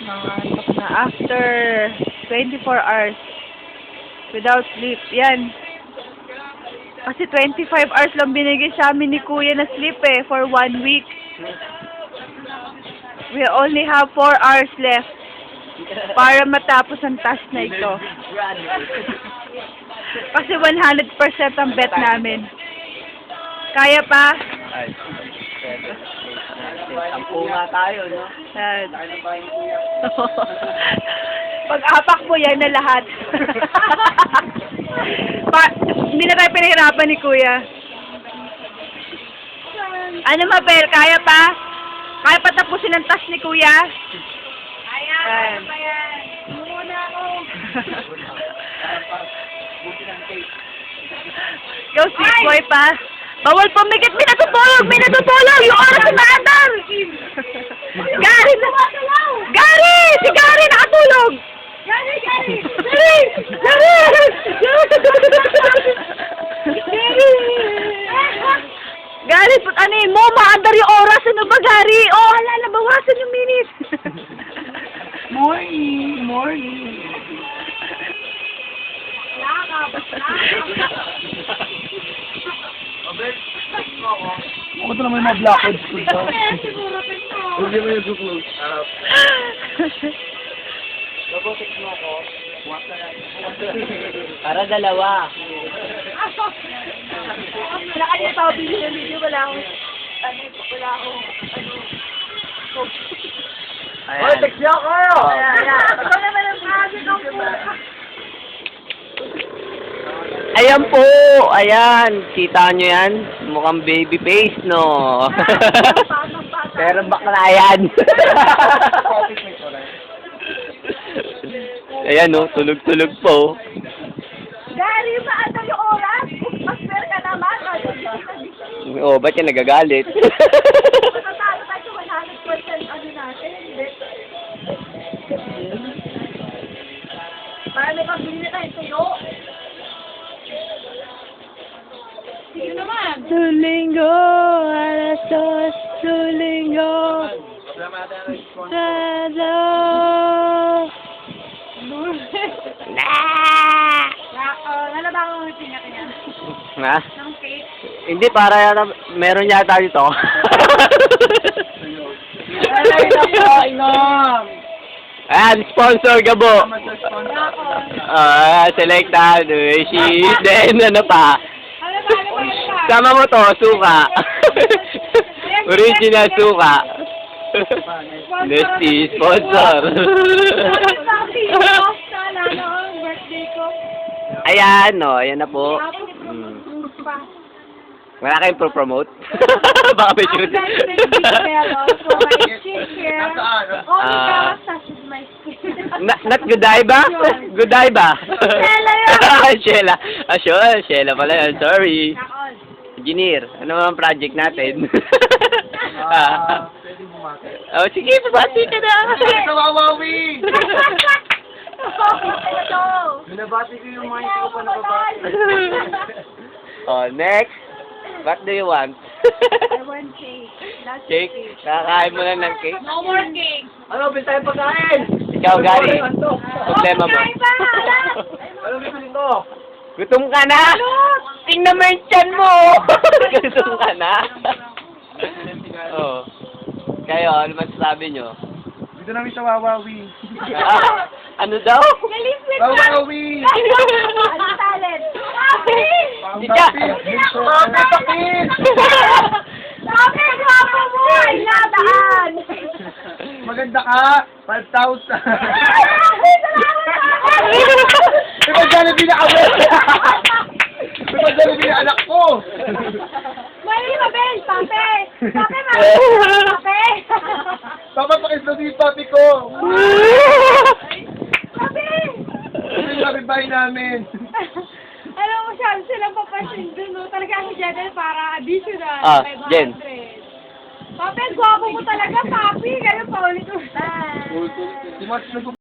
Nangantok na after 24 hours without sleep. Yan. Kasi 25 hours lang binigay sa amin ni Kuya na sleep for 1 week. We only have 4 hours left para matapos ang task na ito. Kasi 100% ang bet namin. Kaya pa? Ay, sampu nga tayo, no? Yan. Pag-apak mo yan na lahat. Hindi na tayo pinahirapan ni Kuya. Ano, Mabel? Kaya pa? Kaya pa tapusin ang task ni Kuya? Kaya, Ayan. kaya pa yan. Muna ako. Ikaw, sweet boy pa. Bawal pumikit. May natutulog! May natutulog! Yung oras na maandar! Gary! Gary! Si Gary nakatulog! Gary! Gary! Gary! Gary, ano mo? Maandar yung oras. Ano ba, Gary? Oh, hala, nabawasan yung minute. Morning! Ako ito naman yung mga blockheads ko ito. Siguro pito. Hindi mo yung close. Nabotik mo ako. Para dalawa. Wala ka niya tao bilhin ng video. Wala akong, wala akong, Hoy, text niyo ako! Ikaw naman ang sabi ng puka. Ayan po! Ayan! Kita nyo yan? Mukhang baby face, no? Pero bakla yan! Ayan, no? Tulog-tulog po. Gary, maanda yung oras? Mas-fair ka naman. Oh, ba't yan nagagalit? Matatalo tayo 100% ano natin. Para may pambili na tayo sa'yo. Sige naman. Tulinggo, alas 2, tulinggo. Tado. Wala ba akong pinya kanya? Ha? Ng cake? Hindi, para yata, meron yata dito. Ayan, sponsor Gabo. Selectado. Then, ano pa? Ano ba? Sama mo to, suka. Original suka. Nesty, sponsor. Lalo ang birthday ko. Ayan, no. Ayan na po. Tapos, pa. Wala kayong pro-promote? Baka may shoot. Not Godiva? Godiva? Sheila yun. Sheila. Ah, sure. Sheila pala yun. Sorry. Engineer. Ano naman project natin? Oh, sige. Pabati ka na. Kawawawi! Ito. Binabati ko yung mga hindi ko pa nababati. Oh, next. What do you want? I want cake. That's Cake? Kakain mo lang ng cake? No more cake. Ano, bin tayo pagkain! Ikaw, Gary. Problema mo. Kain pa! Ano gusto nito? Gutom ka na? Tingnan mo yung tiyan mo! Gutom ka na? Oo. Kayo, ano masasabi nyo? Dito namin sa Wawawi. Ano daw? Naliswit Wawawi! Ano talent? Sabi! Ika! Papakit! Sabi! Guwapo mo! Ay, nadaan! Maganda ka! 5,000! Ay, salamat! May pag-Jollibee na kami! May pag-Jollibee na anak ko! Mali, Mabel! Pape! Pape, Mabel! Pape! Papapakit na si papi ko! Pape! Ito yung kapitbahay namin! Alam mo siya, silang papasin dun, no? Talaga ang Jedel para additional. Ah, 500. Jen. Pape, gwapo mo talaga, papi. Ganun pa ulit-ulit. Si Mats